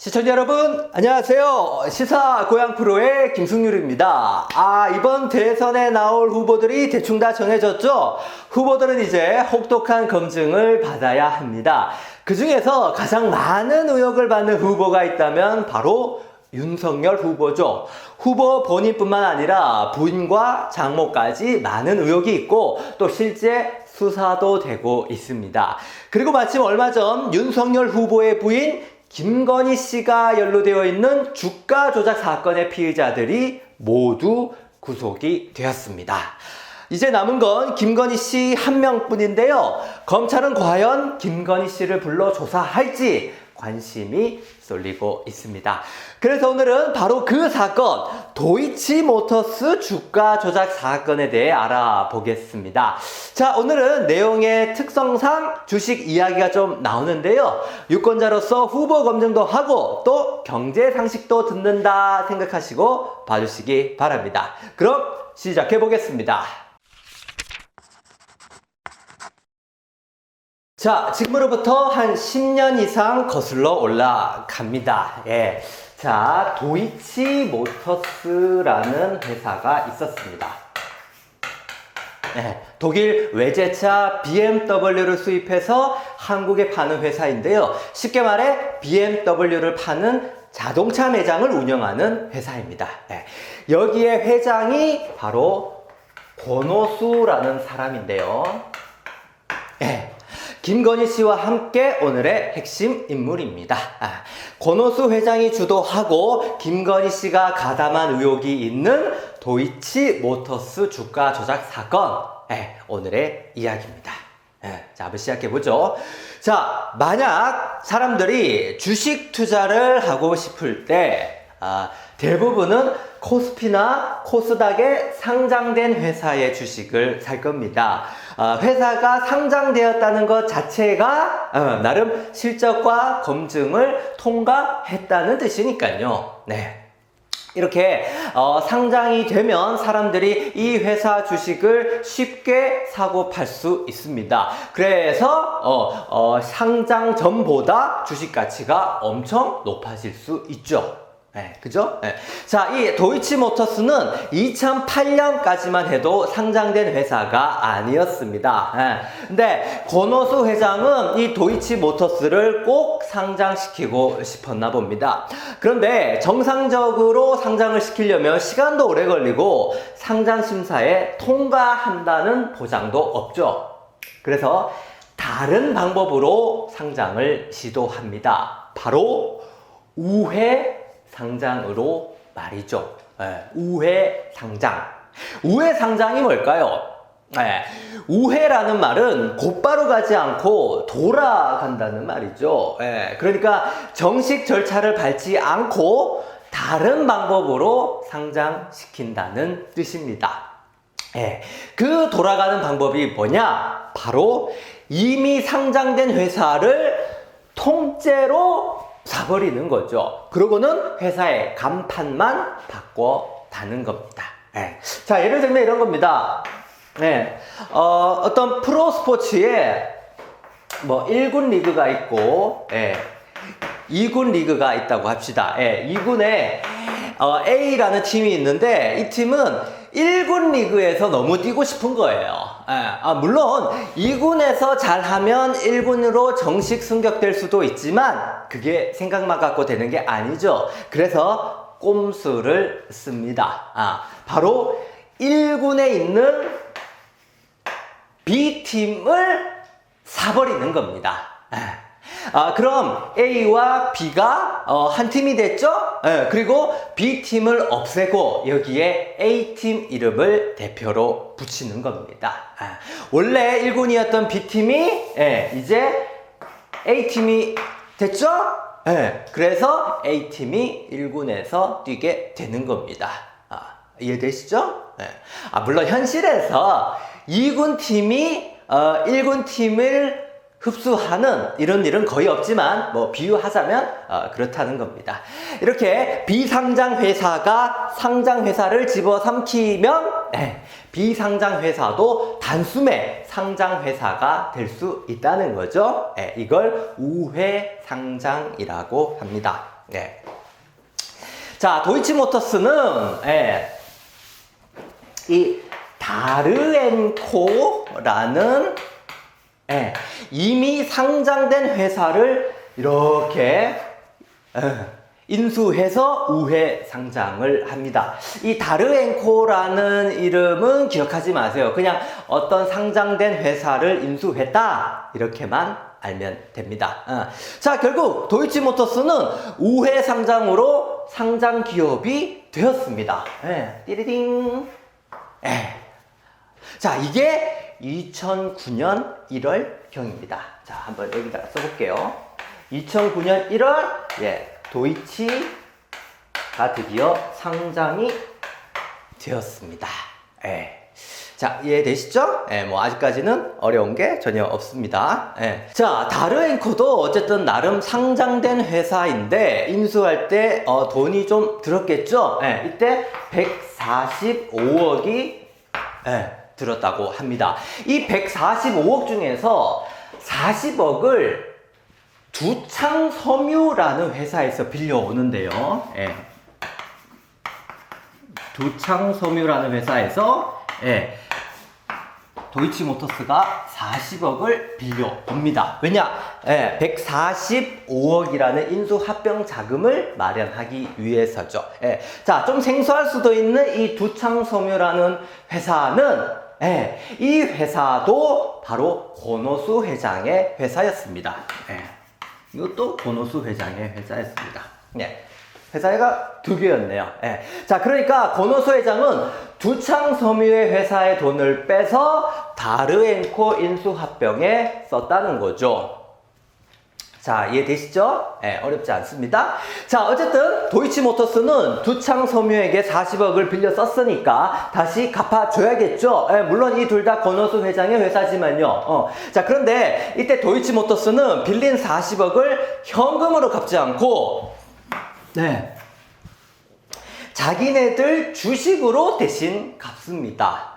시청자 여러분 안녕하세요. 시사 고향 프로의 김승률입니다. 이번 대선에 나올 후보들이 대충 다 정해졌죠? 후보들은 이제 혹독한 검증을 받아야 합니다. 그 중에서 가장 많은 의혹을 받는 후보가 있다면 바로 윤석열 후보죠. 후보 본인뿐만 아니라 부인과 장모까지 많은 의혹이 있고 또 실제 수사도 되고 있습니다. 그리고 마침 얼마 전 윤석열 후보의 부인 김건희 씨가 연루되어 있는 주가 조작 사건의 피의자들이 모두 구속이 되었습니다. 이제 남은 건 김건희 씨 한 명뿐인데요. 검찰은 과연 김건희 씨를 불러 조사할지 관심이 쏠리고 있습니다. 그래서 오늘은 바로 그 사건, 도이치모터스 주가 조작 사건에 대해 알아보겠습니다. 자, 오늘은 내용의 특성상 주식 이야기가 좀 나오는데요. 유권자로서 후보 검증도 하고 또 경제 상식도 듣는다 생각하시고 봐주시기 바랍니다. 그럼 시작해 보겠습니다. 자, 지금으로부터 한 10년 이상 거슬러 올라갑니다. 예. 자, 도이치모터스라는 회사가 있었습니다. 예, 독일 외제차 BMW를 수입해서 한국에 파는 회사인데요. 쉽게 말해 BMW를 파는 자동차 매장을 운영하는 회사입니다. 예, 여기에 회장이 바로 권오수라는 사람인데요. 예. 김건희 씨와 함께 오늘의 핵심 인물입니다. 권오수 회장이 주도하고 김건희 씨가 가담한 의혹이 있는 도이치모터스 주가 조작 사건, 오늘의 이야기입니다. 자, 한번 시작해보죠. 자, 만약 사람들이 주식 투자를 하고 싶을 때 대부분은 코스피나 코스닥에 상장된 회사의 주식을 살 겁니다. 회사가 상장되었다는 것 자체가 나름 실적과 검증을 통과했다는 뜻이니까요. 네. 이렇게 상장이 되면 사람들이 이 회사 주식을 쉽게 사고 팔 수 있습니다. 그래서 상장 전보다 주식 가치가 엄청 높아질 수 있죠. 네, 그죠? 네. 자, 이 도이치모터스는 2008년까지만 해도 상장된 회사가 아니었습니다. 네. 근데 권오수 회장은 이 도이치모터스를 꼭 상장시키고 싶었나 봅니다. 그런데 정상적으로 상장을 시키려면 시간도 오래 걸리고 상장심사에 통과한다는 보장도 없죠. 그래서 다른 방법으로 상장을 시도합니다. 바로 우회 상장으로 말이죠. 우회 상장. 우회 상장이 뭘까요? 우회라는 말은 곧바로 가지 않고 돌아간다는 말이죠. 그러니까 정식 절차를 밟지 않고 다른 방법으로 상장시킨다는 뜻입니다. 그 돌아가는 방법이 뭐냐? 바로 이미 상장된 회사를 통째로 사버리는 거죠. 그러고는 회사의 간판만 바꿔 다는 겁니다. 자, 예를 들면 이런 겁니다. 어떤 프로 스포츠에 뭐 1군 리그가 있고 2군 리그가 있다고 합시다. 2군에 A라는 팀이 있는데 이 팀은 1군 리그에서 너무 뛰고 싶은 거예요. 물론 2군에서 잘하면 1군으로 정식 승격될 수도 있지만 그게 생각만 갖고 되는 게 아니죠. 그래서 꼼수를 씁니다. 바로 1군에 있는 B팀을 사버리는 겁니다. 그럼 A와 B가 한 팀이 됐죠? 그리고 B팀을 없애고 여기에 A팀 이름을 대표로 붙이는 겁니다. 원래 1군이었던 B팀이 이제 A팀이 됐죠? 그래서 A팀이 1군에서 뛰게 되는 겁니다. 이해되시죠? 물론 현실에서 2군 팀이 1군 팀을 흡수하는 이런 일은 거의 없지만 뭐 비유하자면 그렇다는 겁니다. 이렇게 비상장 회사가 상장 회사를 집어삼키면 비상장 회사도 단숨에 상장 회사가 될 수 있다는 거죠. 이걸 우회 상장이라고 합니다. 네. 자, 도이치모터스는 이 다르엔코라는 이미 상장된 회사를 이렇게 인수해서 우회 상장을 합니다. 이 다르엔코라는 이름은 기억하지 마세요. 그냥 어떤 상장된 회사를 인수했다 이렇게만 알면 됩니다. 자, 결국 도이치모터스는 우회 상장으로 상장 기업이 되었습니다. 띠리딩. 자, 이게 2009년 1월경입니다. 자, 한번 여기다가 써볼게요. 2009년 1월, 도이치가 드디어 상장이 되었습니다. 자, 이해되시죠? 뭐 아직까지는 어려운 게 전혀 없습니다. 자, 다르엔코도 어쨌든 나름 상장된 회사인데 인수할 때 돈이 좀 들었겠죠? 이때 145억이 들었다고 합니다. 이 145억 중에서 40억을 두창섬유라는 회사에서 빌려오는데요. 두창섬유라는 회사에서 도이치모터스가 40억을 빌려옵니다. 왜냐? 145억이라는 인수합병 자금을 마련하기 위해서죠. 자, 좀 생소할 수도 있는 이 두창섬유라는 회사는 이 회사도 바로 권오수 회장의 회사였습니다. 이것도 권오수 회장의 회사였습니다. 회사가 두 개였네요. 자, 그러니까 권오수 회장은 두창섬유의 회사의 돈을 빼서 다르엔코 인수합병에 썼다는 거죠. 자, 이해되시죠? 어렵지 않습니다. 자, 어쨌든 도이치모터스는 두창섬유에게 40억을 빌려 썼으니까 다시 갚아줘야겠죠. 물론 이 둘 다 권오수 회장의 회사지만요. 자, 그런데 이때 도이치모터스는 빌린 40억을 현금으로 갚지 않고 자기네들 주식으로 대신 갚습니다.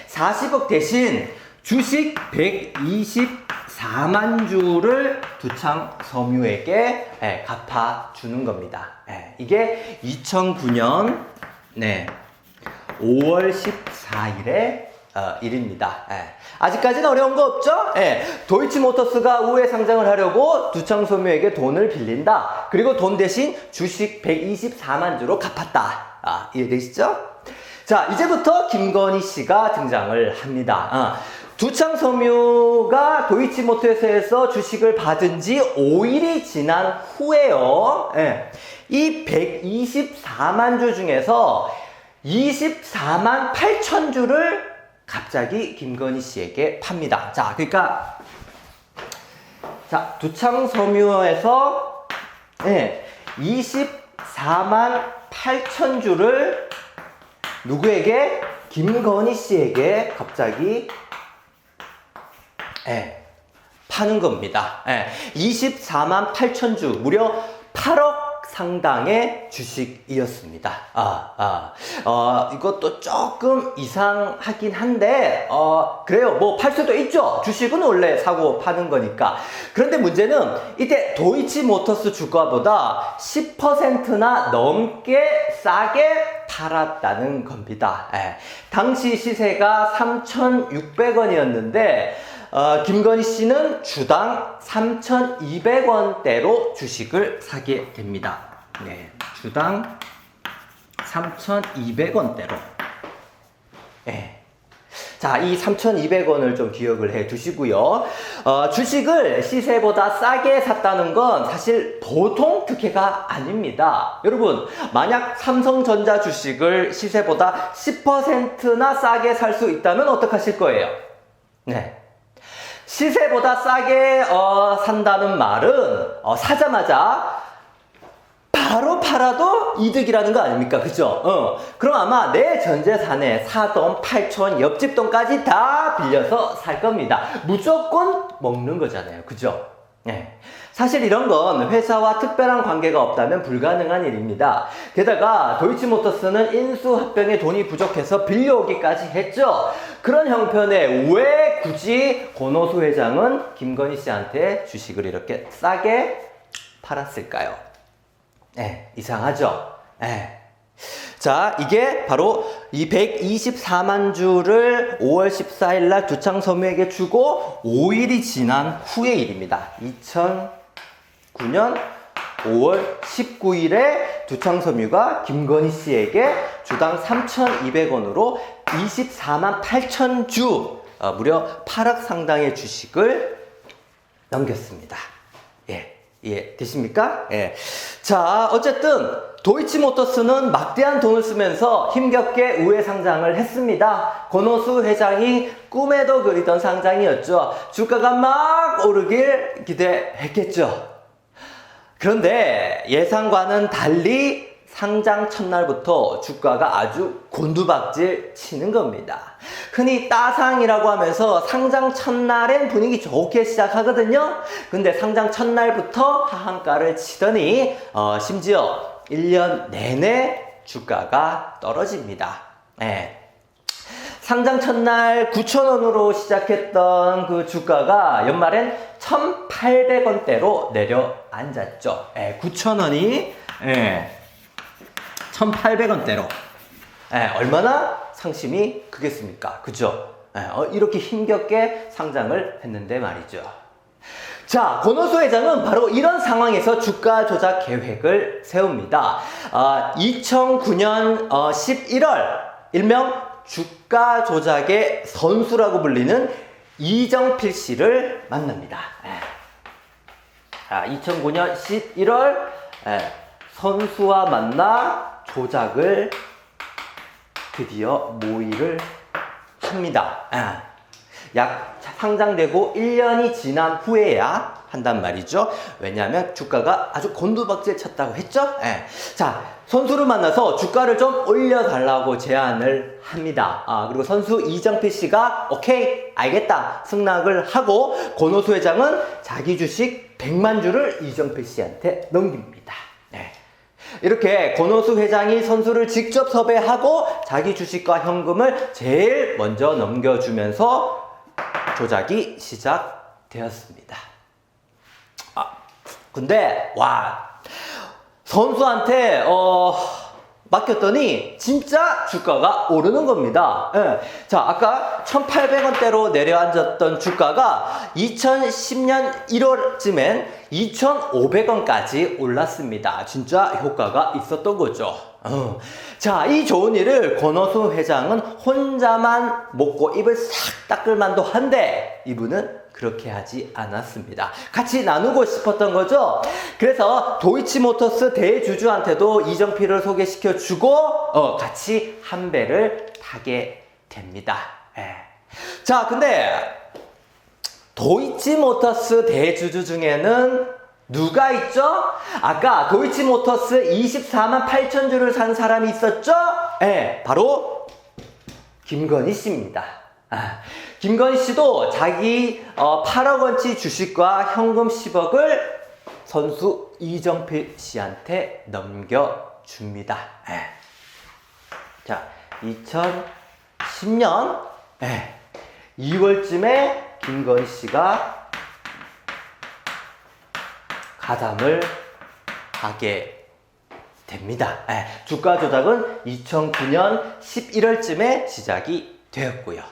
40억 대신 주식 124만 주를 두창섬유에게 갚아주는 겁니다. 이게 2009년 5월 14일에 일입니다. 아직까지는 어려운 거 없죠? 도이치모터스가 우회 상장을 하려고 두창섬유에게 돈을 빌린다. 그리고 돈 대신 주식 124만 주로 갚았다. 이해되시죠? 자, 이제부터 김건희 씨가 등장을 합니다. 두창섬유가 도이치모터스에서 주식을 받은 지 5일이 지난 후에요. 이 124만 주 중에서 24만 8천 주를 갑자기 김건희 씨에게 팝니다. 자, 그러니까 두창섬유에서 24만 8천 주를 누구에게? 김건희 씨에게 갑자기 파는 겁니다. 24만 8천 주, 무려 8억 상당의 주식이었습니다. 이것도 조금 이상하긴 한데, 그래요. 뭐, 팔 수도 있죠. 주식은 원래 사고 파는 거니까. 그런데 문제는 이때 도이치모터스 주가보다 10%나 넘게 싸게 팔았다는 겁니다. 당시 시세가 3,600원이었는데, 김건희 씨는 주당 3,200원대로 주식을 사게 됩니다. 주당 3,200원대로. 자, 이 3,200원을 좀 기억을 해 두시고요. 주식을 시세보다 싸게 샀다는 건 사실 보통 특혜가 아닙니다. 여러분, 만약 삼성전자 주식을 시세보다 10%나 싸게 살 수 있다면 어떡하실 거예요? 시세보다 싸게 산다는 말은 사자마자 바로 팔아도 이득이라는 거 아닙니까? 그죠? 그럼 아마 내 전 재산에 사돈, 팔촌, 옆집 돈까지 다 빌려서 살 겁니다. 무조건 먹는 거잖아요. 그죠? 사실 이런 건 회사와 특별한 관계가 없다면 불가능한 일입니다. 게다가 도이치모터스는 인수합병에 돈이 부족해서 빌려오기까지 했죠. 그런 형편에 왜 굳이 권오수 회장은 김건희 씨한테 주식을 이렇게 싸게 팔았을까요? 이상하죠? 자, 이게 바로 이 124만 주를 5월 14일 날 두창섬유에게 주고 5일이 지난 후의 일입니다. 2009년 5월 19일에 두창섬유가 김건희 씨에게 주당 3,200원으로 24만 8천 주, 무려 8억 상당의 주식을 넘겼습니다. 되십니까? 자, 어쨌든 도이치모터스는 막대한 돈을 쓰면서 힘겹게 우회 상장을 했습니다. 권오수 회장이 꿈에도 그리던 상장이었죠. 주가가 막 오르길 기대했겠죠. 그런데 예상과는 달리 상장 첫날부터 주가가 아주 곤두박질 치는 겁니다. 흔히 따상이라고 하면서 상장 첫날엔 분위기 좋게 시작하거든요. 근데 상장 첫날부터 하한가를 치더니 심지어 1년 내내 주가가 떨어집니다. 상장 첫날 9,000원으로 시작했던 그 주가가 연말엔 1,800원대로 내려앉았죠. 9,000원이 1,800원대로. 얼마나 상심이 크겠습니까? 그죠? 이렇게 힘겹게 상장을 했는데 말이죠. 자, 권오수 회장은 바로 이런 상황에서 주가 조작 계획을 세웁니다. 2009년 11월, 일명 주가 조작의 선수라고 불리는 이정필 씨를 만납니다. 2009년 11월 선수와 만나 조작을 드디어 모의를 합니다. 약 상장되고 1년이 지난 후에야 한단 말이죠. 왜냐하면 주가가 아주 곤두박질 쳤다고 했죠. 자, 선수를 만나서 주가를 좀 올려달라고 제안을 합니다. 그리고 선수 이정필 씨가 오케이 알겠다 승낙을 하고 권오수 회장은 자기 주식 100만 주를 이정필 씨한테 넘깁니다. 이렇게 권오수 회장이 선수를 직접 섭외하고 자기 주식과 현금을 제일 먼저 넘겨주면서 조작이 시작되었습니다. 근데 선수한테 맡겼더니 진짜 주가가 오르는 겁니다. 자, 아까 1,800원대로 내려앉았던 주가가 2010년 1월쯤엔 2,500원까지 올랐습니다. 진짜 효과가 있었던 거죠. 자, 이 좋은 일을 권오수 회장은 혼자만 먹고 입을 싹 닦을 만도 한데 이분은 그렇게 하지 않았습니다. 같이 나누고 싶었던 거죠. 그래서 도이치모터스 대주주한테도 이정필을 소개시켜주고 같이 한 배를 타게 됩니다. 자, 근데 도이치모터스 대주주 중에는 누가 있죠? 아까 도이치모터스 24만 8천 주를 산 사람이 있었죠? 바로 김건희 씨입니다. 김건희 씨도 자기 8억 원치 주식과 현금 10억을 선수 이정필 씨한테 넘겨줍니다. 자, 2010년 2월쯤에 김건희 씨가 가담을 하게 됩니다. 주가 조작은 2009년 11월쯤에 시작이 되었고요.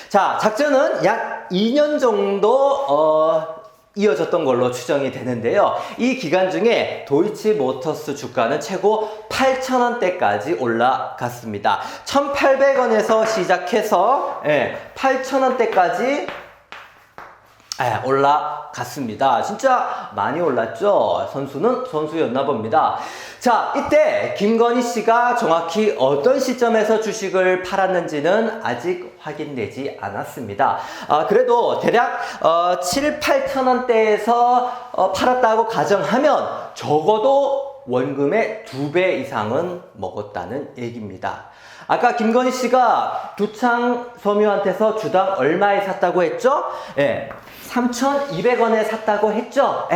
자, 작전은 약 2년 정도 이어졌던 걸로 추정이 되는데요. 이 기간 중에 도이치모터스 주가는 최고 8,000원대까지 올라갔습니다. 1,800원에서 시작해서 8,000원대까지 올라갔습니다. 진짜 많이 올랐죠? 선수는 선수였나 봅니다. 자, 이때 김건희 씨가 정확히 어떤 시점에서 주식을 팔았는지는 아직 확인되지 않았습니다. 그래도 대략 7, 8천 원대에서 팔았다고 가정하면 적어도 원금의 2배 이상은 먹었다는 얘기입니다. 아까 김건희 씨가 두창섬유한테서 주당 얼마에 샀다고 했죠? 3,200원에 샀다고 했죠?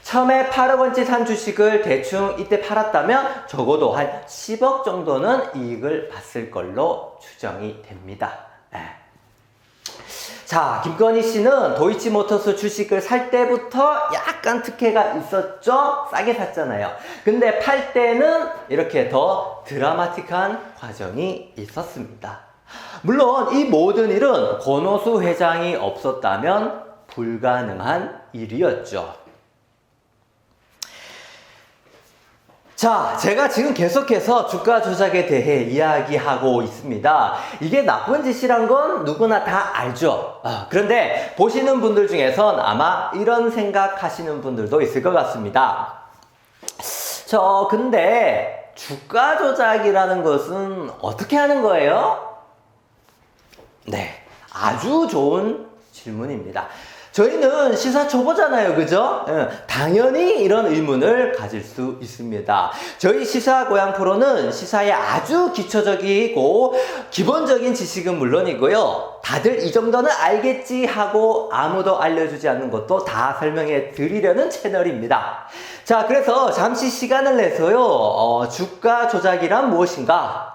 처음에 8억 원치 산 주식을 대충 이때 팔았다면 적어도 한 10억 정도는 이익을 봤을 걸로 추정이 됩니다. 자, 김건희 씨는 도이치모터스 주식을 살 때부터 약간 특혜가 있었죠? 싸게 샀잖아요. 근데 팔 때는 이렇게 더 드라마틱한 과정이 있었습니다. 물론 이 모든 일은 권오수 회장이 없었다면 불가능한 일이었죠. 자, 제가 지금 계속해서 주가 조작에 대해 이야기하고 있습니다. 이게 나쁜 짓이란 건 누구나 다 알죠. 그런데 보시는 분들 중에선 아마 이런 생각하시는 분들도 있을 것 같습니다. 근데 주가 조작이라는 것은 어떻게 하는 거예요? 네, 아주 좋은 질문입니다. 저희는 시사 초보잖아요, 그죠? 당연히 이런 의문을 가질 수 있습니다. 저희 시사 고향 프로는 시사에 아주 기초적이고 기본적인 지식은 물론이고요. 다들 이 정도는 알겠지 하고 아무도 알려주지 않는 것도 다 설명해 드리려는 채널입니다. 자, 그래서 잠시 시간을 내서요, 주가 조작이란 무엇인가?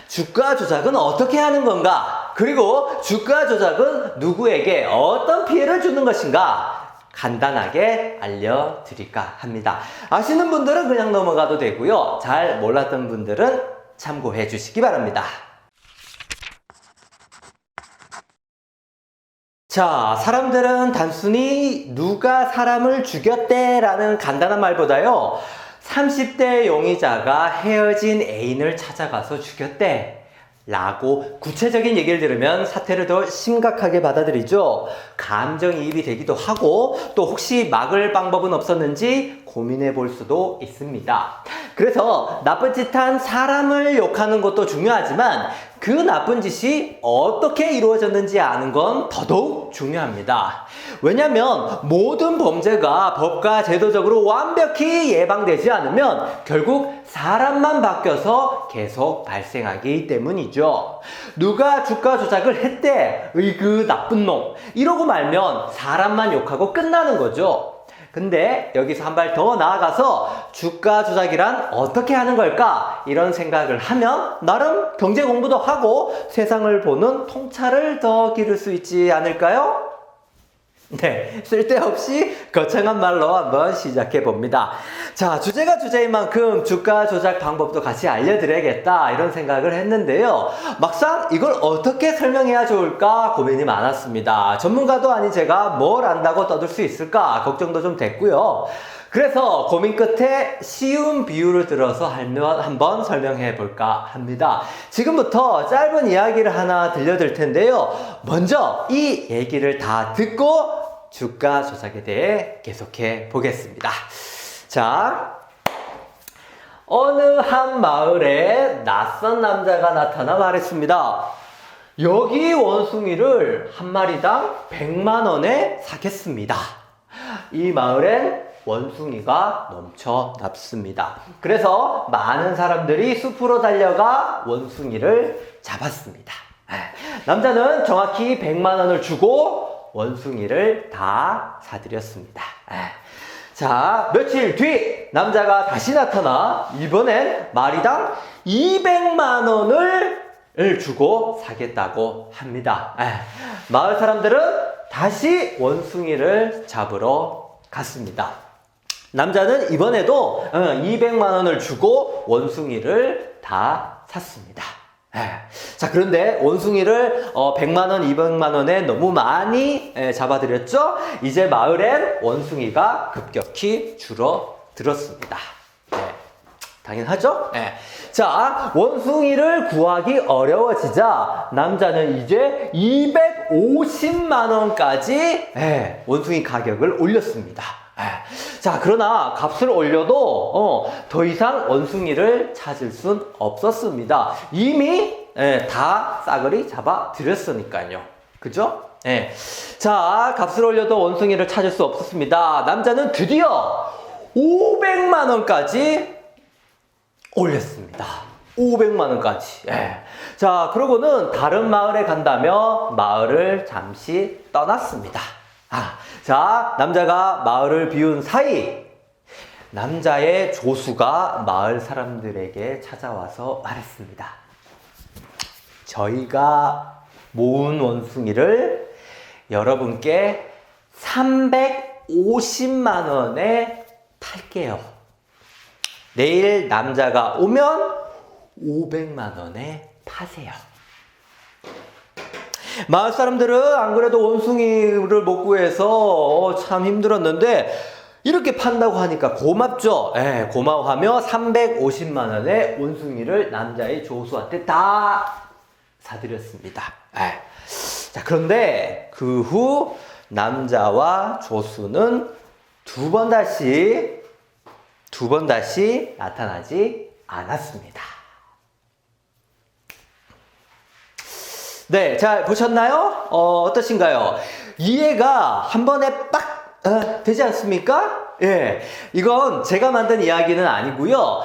주가 조작은 어떻게 하는 건가? 그리고 주가 조작은 누구에게 어떤 피해를 주는 것인가? 간단하게 알려드릴까 합니다. 아시는 분들은 그냥 넘어가도 되고요. 잘 몰랐던 분들은 참고해 주시기 바랍니다. 자, 사람들은 단순히 누가 사람을 죽였대라는 간단한 말보다요, 30대 용의자가 헤어진 애인을 찾아가서 죽였대 라고 구체적인 얘기를 들으면 사태를 더 심각하게 받아들이죠. 감정이입이 되기도 하고 또 혹시 막을 방법은 없었는지 고민해 볼 수도 있습니다. 그래서 나쁜 짓 한 사람을 욕하는 것도 중요하지만 그 나쁜 짓이 어떻게 이루어졌는지 아는 건 더더욱 중요합니다. 왜냐하면 모든 범죄가 법과 제도적으로 완벽히 예방되지 않으면 결국 사람만 바뀌어서 계속 발생하기 때문이죠. 누가 주가 조작을 했대, 으이그 나쁜 놈 이러고 말면 사람만 욕하고 끝나는 거죠. 근데 여기서 한 발 더 나아가서 주가 조작이란 어떻게 하는 걸까? 이런 생각을 하면 나름 경제 공부도 하고 세상을 보는 통찰을 더 기를 수 있지 않을까요? 네, 쓸데없이 거창한 말로 한번 시작해 봅니다. 자, 주제가 주제인 만큼 주가 조작 방법도 같이 알려드려야겠다 이런 생각을 했는데요. 막상 이걸 어떻게 설명해야 좋을까 고민이 많았습니다. 전문가도 아닌 제가 뭘 안다고 떠들 수 있을까 걱정도 좀 됐고요. 그래서 고민 끝에 쉬운 비유를 들어서 한번 설명해 볼까 합니다. 지금부터 짧은 이야기를 하나 들려드릴 텐데요. 먼저 이 얘기를 다 듣고 주가 조작에 대해 계속해 보겠습니다. 자, 어느 한 마을에 낯선 남자가 나타나 말했습니다. 여기 원숭이를 한 마리당 100만 원에 사겠습니다. 이 마을엔 원숭이가 넘쳐납습니다. 그래서 많은 사람들이 숲으로 달려가 원숭이를 잡았습니다. 남자는 정확히 100만 원을 주고 원숭이를 다 사들였습니다. 자, 며칠 뒤 남자가 다시 나타나 이번엔 마리당 200만 원을 주고 사겠다고 합니다. 마을 사람들은 다시 원숭이를 잡으러 갔습니다. 남자는 이번에도 200만 원을 주고 원숭이를 다 샀습니다. 자, 그런데 원숭이를 100만 원, 200만 원에 너무 많이 잡아들였죠? 이제 마을엔 원숭이가 급격히 줄어들었습니다. 당연하죠? 자, 원숭이를 구하기 어려워지자 남자는 이제 250만 원까지 원숭이 가격을 올렸습니다. 자, 그러나 값을 올려도 더 이상 원숭이를 찾을 순 없었습니다. 이미 다 싸그리 잡아드렸으니까요. 그죠? 자, 값을 올려도 원숭이를 찾을 수 없었습니다. 남자는 드디어 500만 원까지 올렸습니다. 500만 원까지. 자, 그러고는 다른 마을에 간다며 마을을 잠시 떠났습니다. 자, 남자가 마을을 비운 사이 남자의 조수가 마을 사람들에게 찾아와서 말했습니다. 저희가 모은 원숭이를 여러분께 350만 원에 팔게요. 내일 남자가 오면 500만 원에 파세요. 마을 사람들은 안 그래도 원숭이를 못 구해서 참 힘들었는데 이렇게 판다고 하니까 고맙죠. 예, 고마워하며 350만 원의 원숭이를 남자의 조수한테 다 사드렸습니다. 예. 자, 그런데 그 후 남자와 조수는 두 번 다시 나타나지 않았습니다. 네, 잘 보셨나요? 어떠신가요? 이해가 한 번에 빡 되지 않습니까? 예, 이건 제가 만든 이야기는 아니고요.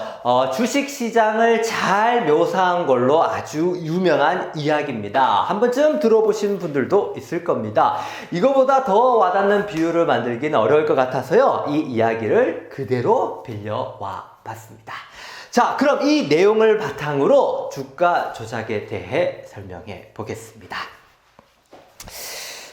주식시장을 잘 묘사한 걸로 아주 유명한 이야기입니다. 한 번쯤 들어보신 분들도 있을 겁니다. 이거보다 더 와닿는 비유를 만들기는 어려울 것 같아서요. 이 이야기를 그대로 빌려와 봤습니다. 자, 그럼 이 내용을 바탕으로 주가 조작에 대해 설명해 보겠습니다.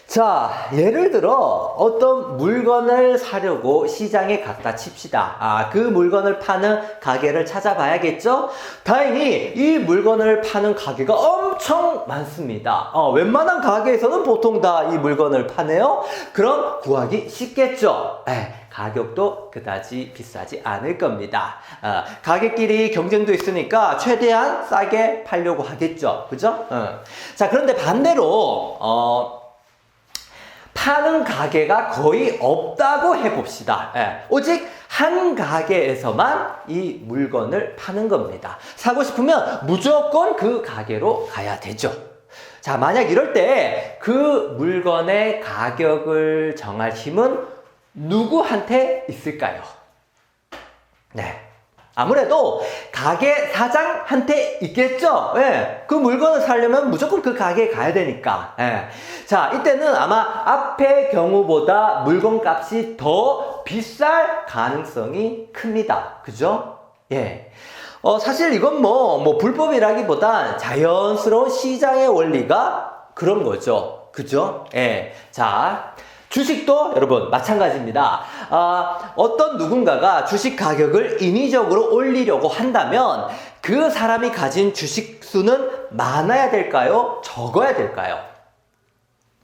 자, 예를 들어 어떤 물건을 사려고 시장에 갔다 칩시다. 그 물건을 파는 가게를 찾아봐야겠죠? 다행히 이 물건을 파는 가게가 엄청 많습니다. 웬만한 가게에서는 보통 다 이 물건을 파네요. 그럼 구하기 쉽겠죠? 가격도 그다지 비싸지 않을 겁니다. 가게끼리 경쟁도 있으니까 최대한 싸게 팔려고 하겠죠. 그죠? 자, 그런데 반대로 파는 가게가 거의 없다고 해봅시다. 오직 한 가게에서만 이 물건을 파는 겁니다. 사고 싶으면 무조건 그 가게로 가야 되죠. 자, 만약 이럴 때 그 물건의 가격을 정할 힘은 누구한테 있을까요? 네. 아무래도 가게 사장한테 있겠죠? 예. 그 물건을 사려면 무조건 그 가게에 가야 되니까. 예. 자, 이때는 아마 앞의 경우보다 물건 값이 더 비쌀 가능성이 큽니다. 그죠? 예. 사실 이건 뭐 불법이라기보단 자연스러운 시장의 원리가 그런 거죠. 그죠? 예. 자. 주식도 여러분 마찬가지입니다. 어떤 누군가가 주식 가격을 인위적으로 올리려고 한다면 그 사람이 가진 주식 수는 많아야 될까요? 적어야 될까요?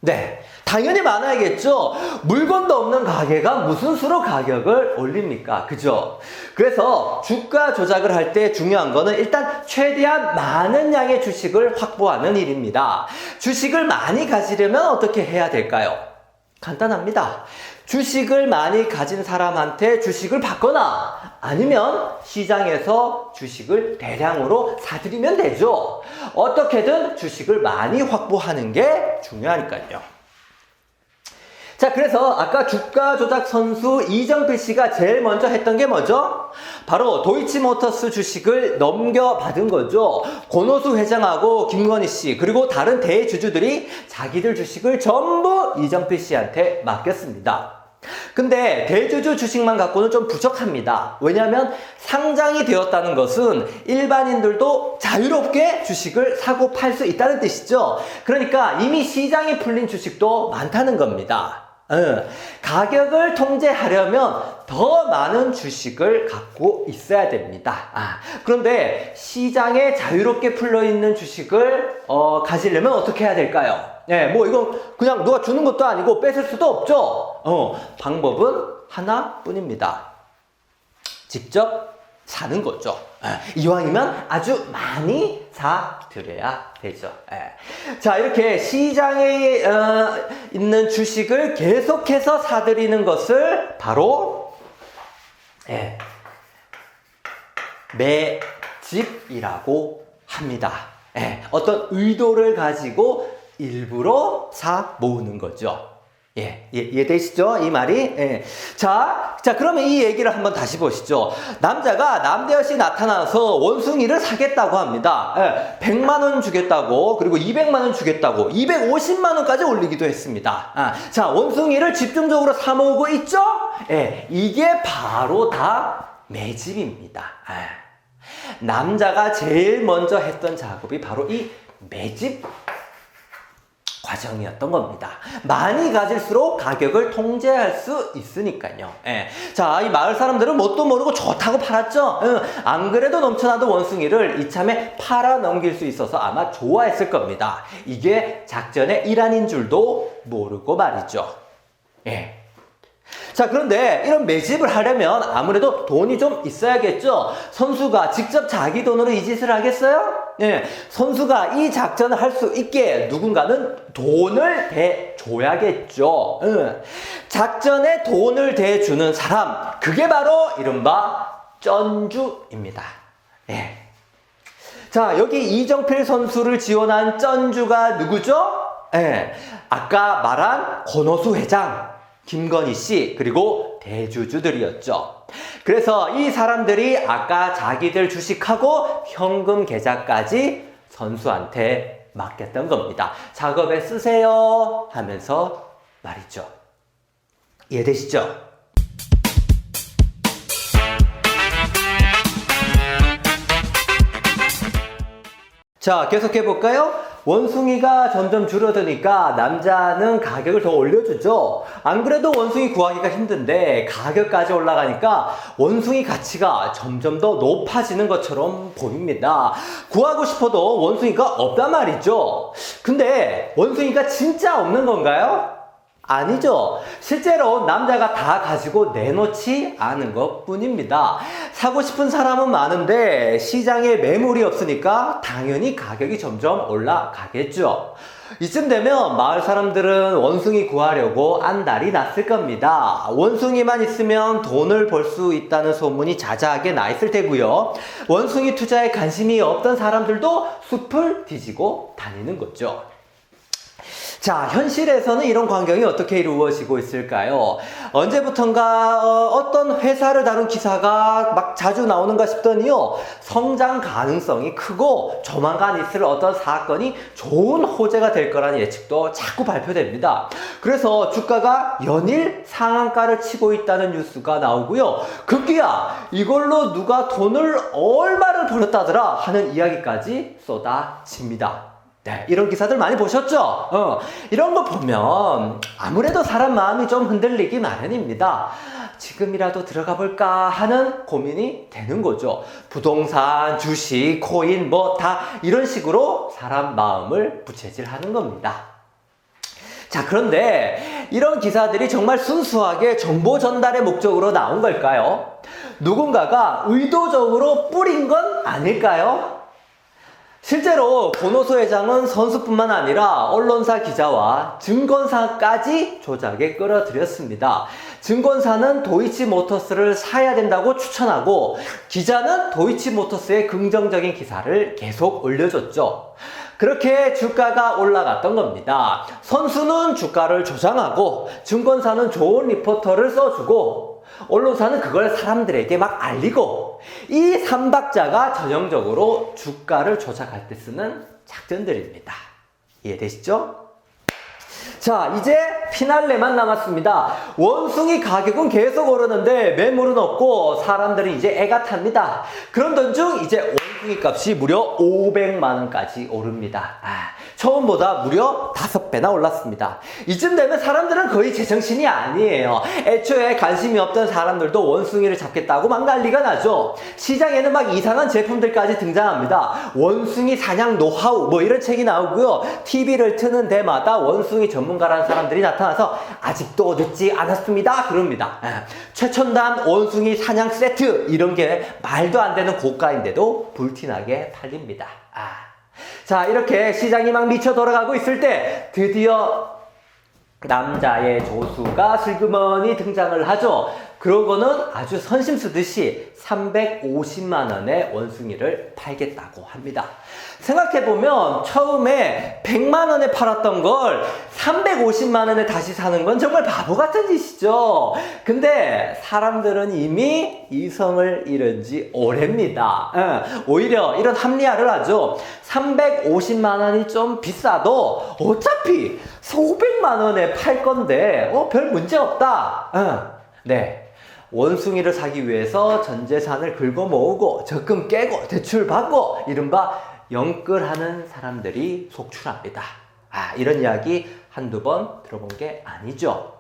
네, 당연히 많아야겠죠. 물건도 없는 가게가 무슨 수로 가격을 올립니까? 그죠? 그래서 주가 조작을 할 때 중요한 거는 일단 최대한 많은 양의 주식을 확보하는 일입니다. 주식을 많이 가지려면 어떻게 해야 될까요? 간단합니다. 주식을 많이 가진 사람한테 주식을 받거나 아니면 시장에서 주식을 대량으로 사들이면 되죠. 어떻게든 주식을 많이 확보하는 게 중요하니까요. 자, 그래서 아까 주가 조작 선수 이정필 씨가 제일 먼저 했던 게 뭐죠? 바로 도이치모터스 주식을 넘겨받은 거죠. 권오수 회장하고 김건희 씨 그리고 다른 대주주들이 자기들 주식을 전부 이정필 씨한테 맡겼습니다. 근데 대주주 주식만 갖고는 좀 부족합니다. 왜냐하면 상장이 되었다는 것은 일반인들도 자유롭게 주식을 사고 팔 수 있다는 뜻이죠. 그러니까 이미 시장이 풀린 주식도 많다는 겁니다. 가격을 통제하려면 더 많은 주식을 갖고 있어야 됩니다. 그런데 시장에 자유롭게 풀려있는 주식을 가지려면 어떻게 해야 될까요? 뭐 이건 그냥 누가 주는 것도 아니고 뺏을 수도 없죠. 방법은 하나뿐입니다. 직접 사는 거죠. 이왕이면 아주 많이 사들여야 되죠. 자, 이렇게 시장에 있는 주식을 계속해서 사들이는 것을 바로 매집이라고 합니다. 어떤 의도를 가지고 일부러 사 모으는 거죠. 이해되시죠? 이 말이? 자, 그러면 이 얘기를 한번 다시 보시죠. 남자가 남대여시 나타나서 원숭이를 사겠다고 합니다. 100만 원 주겠다고, 그리고 200만 원 주겠다고, 250만 원까지 올리기도 했습니다. 자, 원숭이를 집중적으로 사 모으고 있죠? 이게 바로 다 매집입니다. 남자가 제일 먼저 했던 작업이 바로 이 매집 과정이었던 겁니다. 많이 가질수록 가격을 통제할 수 있으니까요. 예. 자, 이 마을 사람들은 뭣도 모르고 좋다고 팔았죠. 안 그래도 넘쳐나던 원숭이를 이참에 팔아 넘길 수 있어서 아마 좋아했을 겁니다. 이게 작전의 일환인 줄도 모르고 말이죠. 예. 자, 그런데 이런 매집을 하려면 아무래도 돈이 좀 있어야겠죠. 선수가 직접 자기 돈으로 이 짓을 하겠어요? 네, 선수가 이 작전을 할 수 있게 누군가는 돈을 대줘야겠죠. 작전에 돈을 대주는 사람, 그게 바로 이른바 쩐주입니다. 네. 자, 여기 이정필 선수를 지원한 쩐주가 누구죠? 네, 아까 말한 권오수 회장, 김건희 씨, 그리고 대주주들이었죠. 그래서 이 사람들이 아까 자기들 주식하고 현금 계좌까지 선수한테 맡겼던 겁니다. 작업에 쓰세요 하면서 말이죠. 이해되시죠? 자, 계속해 볼까요? 원숭이가 점점 줄어드니까 남자는 가격을 더 올려주죠. 안 그래도 원숭이 구하기가 힘든데 가격까지 올라가니까 원숭이 가치가 점점 더 높아지는 것처럼 보입니다. 구하고 싶어도 원숭이가 없단 말이죠. 근데 원숭이가 진짜 없는 건가요? 아니죠. 실제로 남자가 다 가지고 내놓지 않은 것 뿐입니다. 사고 싶은 사람은 많은데 시장에 매물이 없으니까 당연히 가격이 점점 올라가겠죠. 이쯤 되면 마을 사람들은 원숭이 구하려고 안달이 났을 겁니다. 원숭이만 있으면 돈을 벌 수 있다는 소문이 자자하게 나 있을 테고요. 원숭이 투자에 관심이 없던 사람들도 숲을 뒤지고 다니는 거죠. 자, 현실에서는 이런 광경이 어떻게 이루어지고 있을까요? 언제부턴가 어떤 회사를 다룬 기사가 막 자주 나오는가 싶더니요, 성장 가능성이 크고 조만간 있을 어떤 사건이 좋은 호재가 될 거라는 예측도 자꾸 발표됩니다. 그래서 주가가 연일 상한가를 치고 있다는 뉴스가 나오고요, 급기야 이걸로 누가 돈을 얼마를 벌었다더라 하는 이야기까지 쏟아집니다. 네, 이런 기사들 많이 보셨죠? 이런 거 보면 아무래도 사람 마음이 좀 흔들리기 마련입니다. 지금이라도 들어가 볼까 하는 고민이 되는 거죠. 부동산, 주식, 코인 뭐 다 이런 식으로 사람 마음을 부채질하는 겁니다. 자, 그런데 이런 기사들이 정말 순수하게 정보 전달의 목적으로 나온 걸까요? 누군가가 의도적으로 뿌린 건 아닐까요? 실제로 권오수 회장은 선수뿐만 아니라 언론사 기자와 증권사까지 조작에 끌어들였습니다. 증권사는 도이치모터스를 사야 된다고 추천하고 기자는 도이치모터스의 긍정적인 기사를 계속 올려줬죠. 그렇게 주가가 올라갔던 겁니다. 선수는 주가를 조장하고 증권사는 좋은 리포터를 써주고 언론사는 그걸 사람들에게 막 알리고, 이 삼박자가 전형적으로 주가를 조작할 때 쓰는 작전들입니다. 이해되시죠? 자, 이제 피날레만 남았습니다. 원숭이 가격은 계속 오르는데 매물은 없고 사람들은 이제 애가 탑니다. 그런 중 이제 원숭이 값이 무려 500만원까지 오릅니다. 처음보다 무려 5배나 올랐습니다. 이쯤 되면 사람들은 거의 제정신이 아니에요. 애초에 관심이 없던 사람들도 원숭이를 잡겠다고 막 난리가 나죠. 시장에는 막 이상한 제품들까지 등장합니다. 원숭이 사냥 노하우 뭐 이런 책이 나오고요. TV를 트는 데마다 원숭이 전문가라는 사람들이 나타나서 아직도 늦지 않았습니다 그럽니다. 최첨단 원숭이 사냥 세트 이런 게 말도 안 되는 고가인데도 불티나게 팔립니다. 자, 이렇게 시장이 막 미쳐 돌아가고 있을 때 드디어 남자의 조수가 슬그머니 등장을 하죠. 그러고는 아주 선심 쓰듯이 350만원의 원숭이를 팔겠다고 합니다. 생각해보면 처음에 100만원에 팔았던 걸 350만원에 다시 사는 건 정말 바보 같은 짓이죠. 근데 사람들은 이미 이성을 잃은 지 오래입니다. 오히려 이런 합리화를 하죠. 350만원이 좀 비싸도 어차피 500만원에 팔 건데 별 문제 없다. 네. 원숭이를 사기 위해서 전 재산을 긁어 모으고 적금 깨고 대출 받고 이른바 영끌하는 사람들이 속출합니다. 이런 이야기 한두 번 들어본 게 아니죠.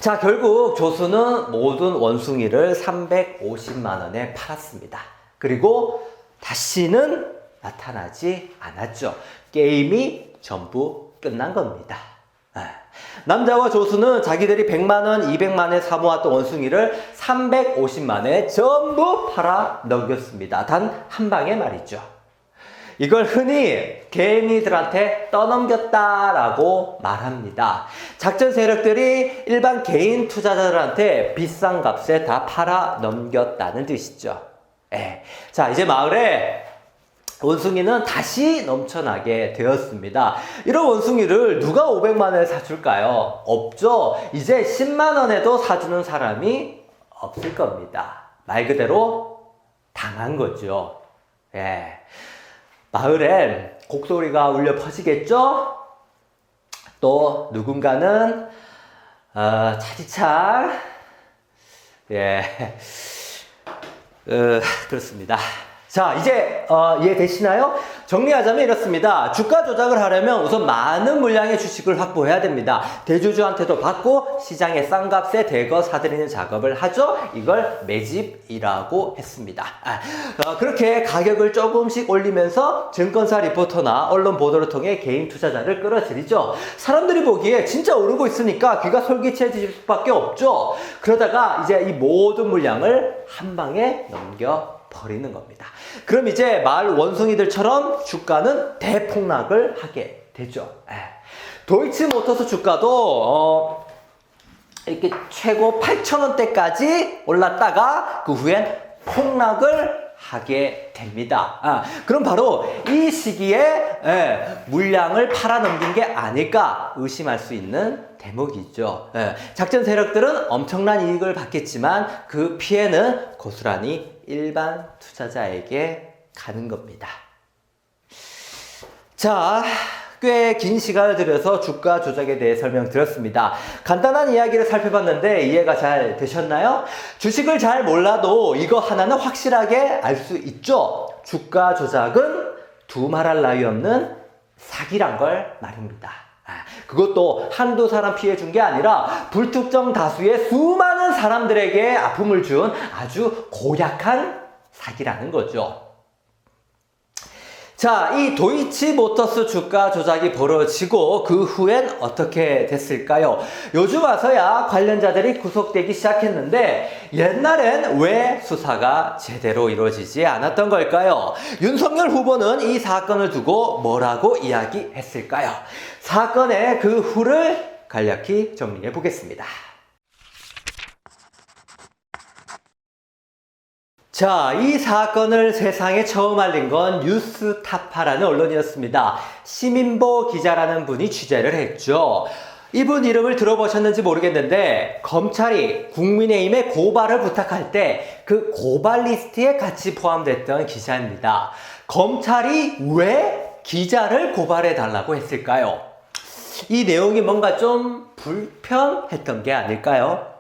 자, 결국 조수는 모든 원숭이를 350만 원에 팔았습니다. 그리고 다시는 나타나지 않았죠. 게임이 전부 끝난 겁니다. 남자와 조수는 자기들이 100만 원, 200만 원에 사모았던 원숭이를 350만 원에 전부 팔아 넘겼습니다. 단 한 방에 말이죠. 이걸 흔히 개미들한테 떠넘겼다라고 말합니다. 작전 세력들이 일반 개인 투자자들한테 비싼 값에 다 팔아 넘겼다는 뜻이죠. 자, 이제 마을에 원숭이는 다시 넘쳐나게 되었습니다. 이런 원숭이를 누가 500만 원에 사줄까요? 없죠. 이제 10만 원에도 사주는 사람이 없을 겁니다. 말 그대로 당한 거죠. 마을엔 곡소리가 울려 퍼지겠죠? 또 누군가는 차디찬 그렇습니다. 자, 이제 이해되시나요? 정리하자면 이렇습니다. 주가 조작을 하려면 우선 많은 물량의 주식을 확보해야 됩니다. 대주주한테도 받고 시장에 싼 값에 대거 사들이는 작업을 하죠. 이걸 매집이라고 했습니다. 그렇게 가격을 조금씩 올리면서 증권사 리포터나 언론 보도를 통해 개인 투자자를 끌어들이죠. 사람들이 보기에 진짜 오르고 있으니까 귀가 솔깃해질 수밖에 없죠. 그러다가 이제 이 모든 물량을 한 방에 넘겨버리는 겁니다. 그럼 이제 마을 원숭이들처럼 주가는 대폭락을 하게 되죠. 도이치모터스 주가도 이렇게 최고 8,000원대까지 올랐다가 그 후엔 폭락을 하게 됩니다. 그럼 바로 이 시기에 물량을 팔아넘긴 게 아닐까 의심할 수 있는 대목이죠. 작전 세력들은 엄청난 이익을 받겠지만 그 피해는 고스란히 일반 투자자에게 가는 겁니다. 자, 꽤 긴 시간을 들여서 주가 조작에 대해 설명드렸습니다. 간단한 이야기를 살펴봤는데 이해가 잘 되셨나요? 주식을 잘 몰라도 이거 하나는 확실하게 알 수 있죠. 주가 조작은 두말할 나위 없는 사기란 걸 말입니다. 그것도 한두 사람 피해 준 게 아니라 불특정 다수의 수많은 사람들에게 아픔을 준 아주 고약한 사기라는 거죠. 자, 이 도이치모터스 주가 조작이 벌어지고 그 후엔 어떻게 됐을까요? 요즘 와서야 관련자들이 구속되기 시작했는데 옛날엔 왜 수사가 제대로 이루어지지 않았던 걸까요? 윤석열 후보는 이 사건을 두고 뭐라고 이야기했을까요? 사건의 그 후를 간략히 정리해 보겠습니다. 자, 이 사건을 세상에 처음 알린 건 뉴스타파라는 언론이었습니다. 시민보 기자라는 분이 취재를 했죠. 이분 이름을 들어보셨는지 모르겠는데 검찰이 국민의힘에 고발을 부탁할 때 그 고발 리스트에 같이 포함됐던 기자입니다. 검찰이 왜 기자를 고발해 달라고 했을까요? 이 내용이 뭔가 좀 불편했던 게 아닐까요?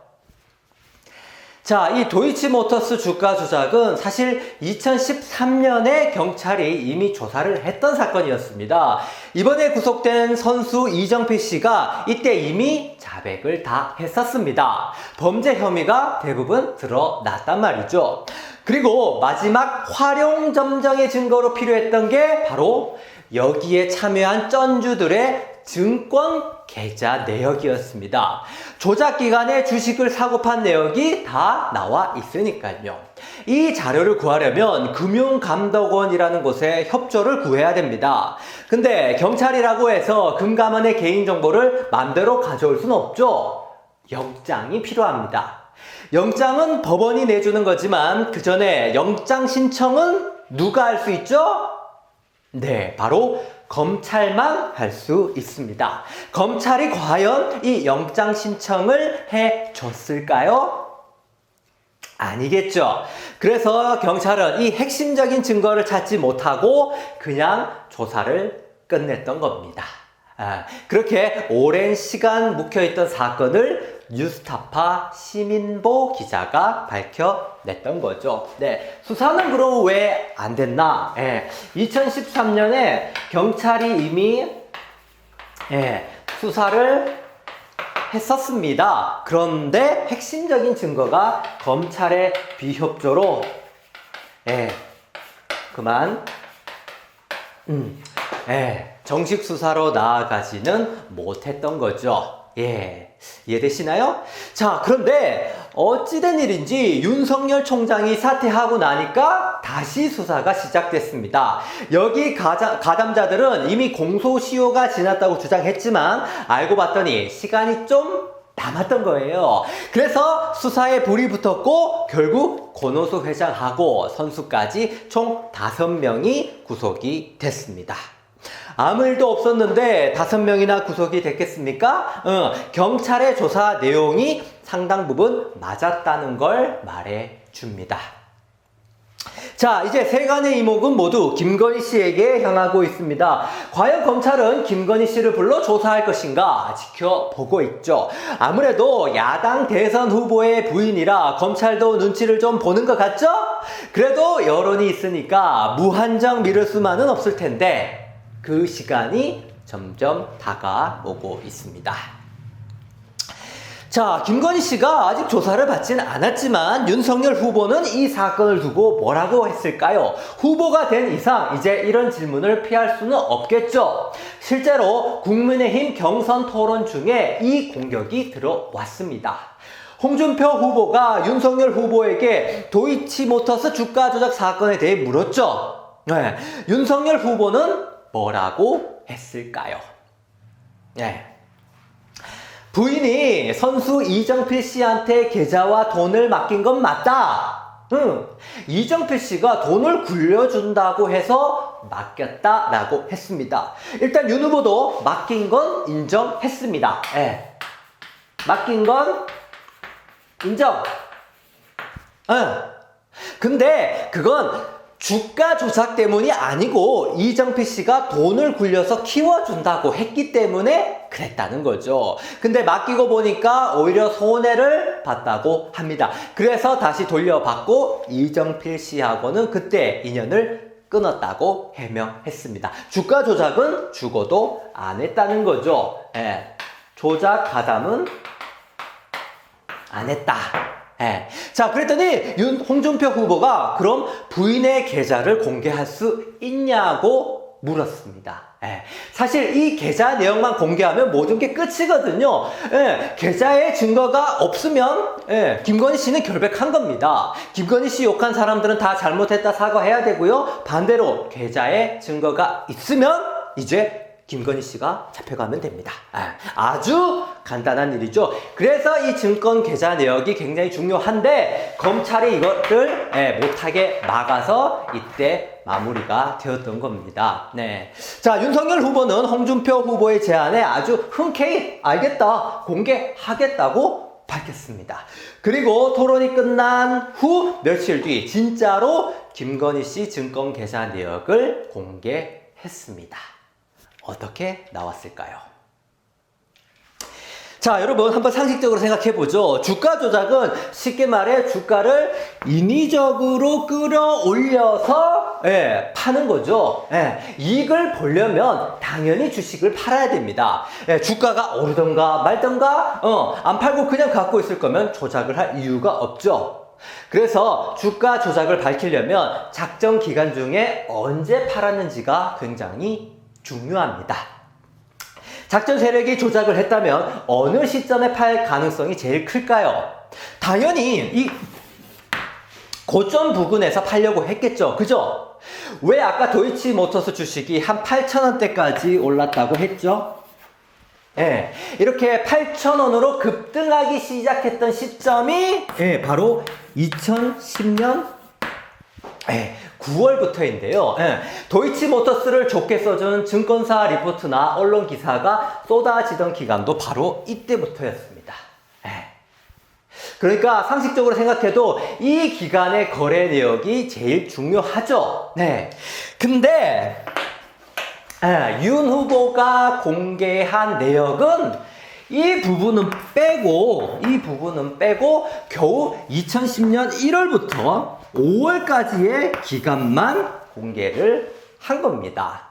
자, 이 도이치모터스 주가 조작은 사실 2013년에 경찰이 이미 조사를 했던 사건이었습니다. 이번에 구속된 선수 이정필 씨가 이때 이미 자백을 다 했었습니다. 범죄 혐의가 대부분 드러났단 말이죠. 그리고 마지막 활용점정의 증거로 필요했던 게 바로 여기에 참여한 쩐주들의 증권 계좌 내역이었습니다. 조작 기간에 주식을 사고 판 내역이 다 나와 있으니까요. 이 자료를 구하려면 금융감독원이라는 곳에 협조를 구해야 됩니다. 근데 경찰이라고 해서 금감원의 개인정보를 맘대로 가져올 수는 없죠. 영장이 필요합니다. 영장은 법원이 내주는 거지만 그 전에 영장 신청은 누가 할 수 있죠? 네, 바로 검찰만 할 수 있습니다. 검찰이 과연 이 영장 신청을 해줬을까요? 아니겠죠. 그래서 경찰은 이 핵심적인 증거를 찾지 못하고 그냥 조사를 끝냈던 겁니다. 그렇게 오랜 시간 묵혀있던 사건을 뉴스타파 시민보 기자가 밝혀냈던 거죠. 네, 수사는 그럼 왜 안 됐나? 2013년에 경찰이 이미 예, 수사를 했었습니다. 그런데 핵심적인 증거가 검찰의 비협조로 그만 정식 수사로 나아가지는 못했던 거죠. 이해되시나요? 자, 그런데 어찌된 일인지 윤석열 총장이 사퇴하고 나니까 다시 수사가 시작됐습니다. 여기 가담자들은 이미 공소시효가 지났다고 주장했지만 알고 봤더니 시간이 좀 남았던 거예요. 그래서 수사에 불이 붙었고 결국 권오수 회장하고 선수까지 총 5명이 구속이 됐습니다. 아무 일도 없었는데 5명이나 구속이 됐겠습니까? 경찰의 조사 내용이 상당 부분 맞았다는 걸 말해줍니다. 자, 이제 세간의 이목은 모두 김건희 씨에게 향하고 있습니다. 과연 검찰은 김건희 씨를 불러 조사할 것인가 지켜보고 있죠. 아무래도 야당 대선 후보의 부인이라 검찰도 눈치를 좀 보는 것 같죠? 그래도 여론이 있으니까 무한정 미룰 수만은 없을 텐데 그 시간이 점점 다가오고 있습니다. 자, 김건희 씨가 아직 조사를 받지는 않았지만 윤석열 후보는 이 사건을 두고 뭐라고 했을까요? 후보가 된 이상 이제 이런 질문을 피할 수는 없겠죠. 실제로 국민의힘 경선 토론 중에 이 공격이 들어왔습니다. 홍준표 후보가 윤석열 후보에게 도이치모터스 주가 조작 사건에 대해 물었죠. 윤석열 후보는 뭐라고 했을까요? 부인이 선수 이정필 씨한테 계좌와 돈을 맡긴 건 맞다. 이정필 씨가 돈을 굴려준다고 해서 맡겼다라고 했습니다. 일단 윤 후보도 맡긴 건 인정했습니다. 맡긴 건 인정. 근데 그건 주가 조작 때문이 아니고 이정필 씨가 돈을 굴려서 키워준다고 했기 때문에 그랬다는 거죠. 근데 맡기고 보니까 오히려 손해를 봤다고 합니다. 그래서 다시 돌려받고 이정필 씨하고는 그때 인연을 끊었다고 해명했습니다. 주가 조작은 죽어도 안 했다는 거죠. 조작 가담은 안 했다. 자, 그랬더니 홍준표 후보가 그럼 부인의 계좌를 공개할 수 있냐고 물었습니다. 사실 이 계좌 내용만 공개하면 모든 게 끝이거든요. 계좌에 증거가 없으면 김건희 씨는 결백한 겁니다. 김건희 씨 욕한 사람들은 다 잘못했다 사과해야 되고요. 반대로 계좌에 증거가 있으면 이제 김건희 씨가 잡혀가면 됩니다. 아주 간단한 일이죠. 그래서 이 증권 계좌 내역이 굉장히 중요한데 검찰이 이것을 못하게 막아서 이때 마무리가 되었던 겁니다. 자, 윤석열 후보는 홍준표 후보의 제안에 아주 흔쾌히 알겠다, 공개하겠다고 밝혔습니다. 그리고 토론이 끝난 후 며칠 뒤 진짜로 김건희 씨 증권 계좌 내역을 공개했습니다. 어떻게 나왔을까요? 자, 여러분 한번 상식적으로 생각해보죠. 주가 조작은 쉽게 말해 주가를 인위적으로 끌어올려서 파는 거죠. 이익을 보려면 당연히 주식을 팔아야 됩니다. 주가가 오르던가 말던가 안 팔고 그냥 갖고 있을 거면 조작을 할 이유가 없죠. 그래서 주가 조작을 밝히려면 작전 기간 중에 언제 팔았는지가 굉장히 중요합니다. 작전 세력이 조작을 했다면 어느 시점에 팔 가능성이 제일 클까요? 당연히 이 고점 부근에서 팔려고 했겠죠. 그죠? 왜 아까 도이치모터스 주식이 한 8,000원대까지 올랐다고 했죠? 이렇게 8,000원으로 급등하기 시작했던 시점이 바로 2010년 9월부터인데요. 도이치모터스를 좋게 써준 증권사 리포트나 언론 기사가 쏟아지던 기간도 바로 이때부터였습니다. 그러니까 상식적으로 생각해도 이 기간의 거래 내역이 제일 중요하죠. 근데 윤 후보가 공개한 내역은 이 부분은 빼고 겨우 2010년 1월부터 5월까지의 기간만 공개를 한 겁니다.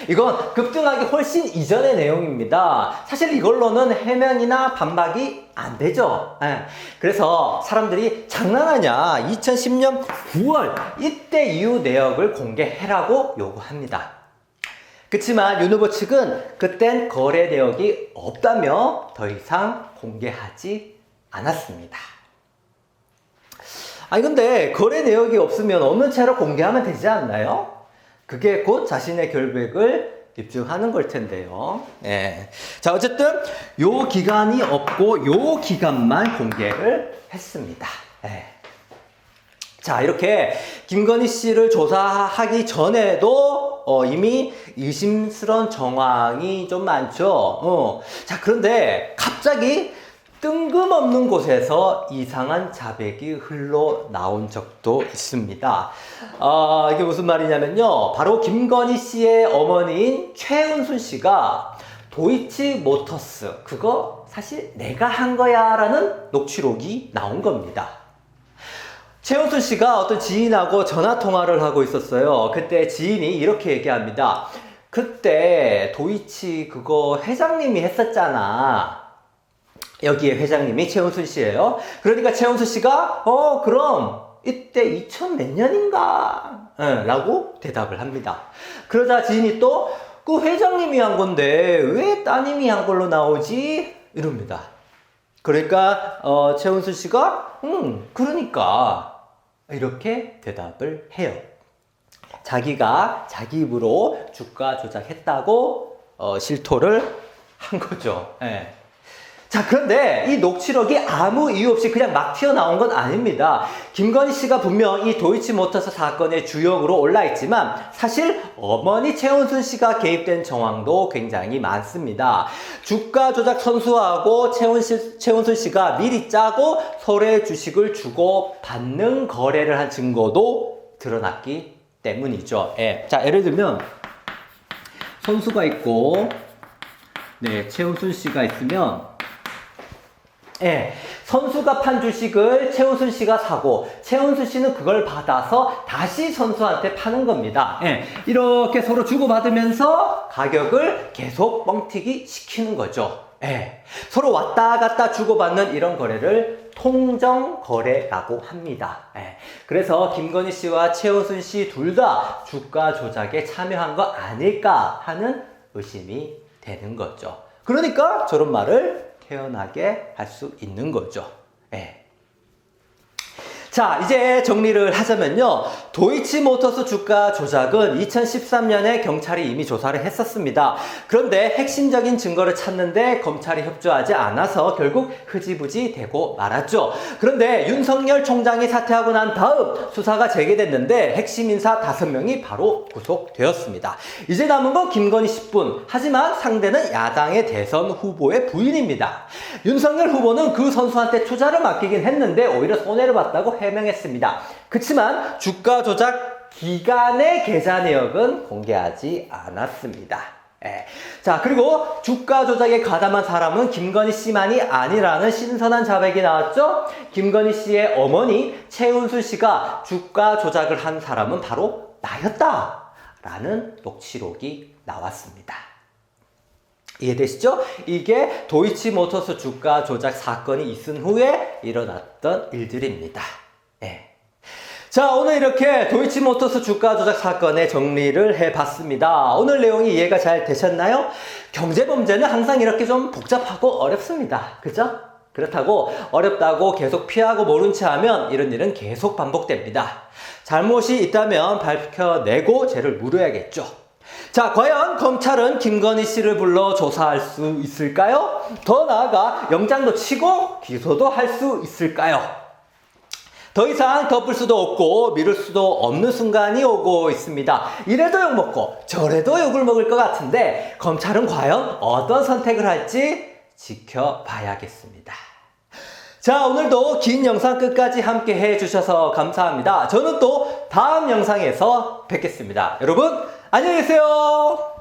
이건 급등하기 훨씬 이전의 내용입니다. 사실 이걸로는 해명이나 반박이 안 되죠. 그래서 사람들이 장난하냐, 2010년 9월 이때 이후 내역을 공개해라고 요구합니다. 그렇지만 윤 후보 측은 그땐 거래 내역이 없다며 더 이상 공개하지 않았습니다. 아니 근데 거래 내역이 없으면 없는 채로 공개하면 되지 않나요? 그게 곧 자신의 결백을 입증하는 걸 텐데요. 자, 어쨌든 요 기간이 없고 요 기간만 공개를 했습니다. 자, 이렇게 김건희 씨를 조사하기 전에도 이미 의심스러운 정황이 좀 많죠. 자, 그런데 갑자기 뜬금없는 곳에서 이상한 자백이 흘러나온 적도 있습니다. 이게 무슨 말이냐면요. 바로 김건희 씨의 어머니인 최은순 씨가 도이치모터스, 그거 사실 내가 한 거야 라는 녹취록이 나온 겁니다. 최은순 씨가 어떤 지인하고 전화통화를 하고 있었어요. 그때 지인이 이렇게 얘기합니다. 그때 도이치 그거 회장님이 했었잖아. 여기에 회장님이 최은순 씨예요. 그러니까 최은순 씨가 그럼 이때 2000 몇 년인가? 라고 대답을 합니다. 그러자 지인이 또 그 회장님이 한 건데 왜 따님이 한 걸로 나오지? 이럽니다. 그러니까 최은순 씨가 그러니까 이렇게 대답을 해요. 자기가 자기 입으로 주가 조작했다고 실토를 한 거죠. 자, 그런데 이 녹취록이 아무 이유 없이 그냥 막 튀어나온 건 아닙니다. 김건희 씨가 분명 이 도이치모터스 사건의 주역으로 올라있지만 사실 어머니 최은순 씨가 개입된 정황도 굉장히 많습니다. 주가 조작 선수하고 최은순 씨가 미리 짜고 서로의 주식을 주고 받는 거래를 한 증거도 드러났기 때문이죠. 자, 예를 들면 선수가 있고 최은순 씨가 있으면 선수가 판 주식을 최은순 씨가 사고 최은순 씨는 그걸 받아서 다시 선수한테 파는 겁니다. 이렇게 서로 주고받으면서 가격을 계속 뻥튀기 시키는 거죠. 서로 왔다 갔다 주고받는 이런 거래를 통정거래라고 합니다. 그래서 김건희 씨와 최은순 씨 둘 다 주가 조작에 참여한 거 아닐까 하는 의심이 되는 거죠. 그러니까 저런 말을 태어나게 할 수 있는 거죠. 자, 이제 정리를 하자면요. 도이치모터스 주가 조작은 2013년에 경찰이 이미 조사를 했었습니다. 그런데 핵심적인 증거를 찾는데 검찰이 협조하지 않아서 결국 흐지부지 되고 말았죠. 그런데 윤석열 총장이 사퇴하고 난 다음 수사가 재개됐는데 핵심 인사 5명이 바로 구속되었습니다. 이제 남은 건 김건희 씨뿐. 하지만 상대는 야당의 대선 후보의 부인입니다. 윤석열 후보는 그 선수한테 투자를 맡기긴 했는데 오히려 손해를 봤다고 해명했습니다. 그렇지만 주가 조작 기간의 계좌 내역은 공개하지 않았습니다. 자, 그리고 주가 조작에 가담한 사람은 김건희 씨만이 아니라는 신선한 자백이 나왔죠. 김건희 씨의 어머니 최은순 씨가 주가 조작을 한 사람은 바로 나였다 라는 녹취록이 나왔습니다. 이해되시죠? 이게 도이치모터스 주가 조작 사건이 있은 후에 일어났던 일들입니다. 자, 오늘 이렇게 도이치모터스 주가 조작 사건의 정리를 해봤습니다. 오늘 내용이 이해가 잘 되셨나요? 경제범죄는 항상 이렇게 좀 복잡하고 어렵습니다. 그죠? 그렇다고 어렵다고 계속 피하고 모른 채 하면 이런 일은 계속 반복됩니다. 잘못이 있다면 밝혀내고 죄를 물어야겠죠. 자, 과연 검찰은 김건희 씨를 불러 조사할 수 있을까요? 더 나아가 영장도 치고 기소도 할 수 있을까요? 더 이상 덮을 수도 없고 미룰 수도 없는 순간이 오고 있습니다. 이래도 욕먹고 저래도 욕을 먹을 것 같은데 검찰은 과연 어떤 선택을 할지 지켜봐야겠습니다. 자, 오늘도 긴 영상 끝까지 함께 해주셔서 감사합니다. 저는 또 다음 영상에서 뵙겠습니다. 여러분 안녕히 계세요.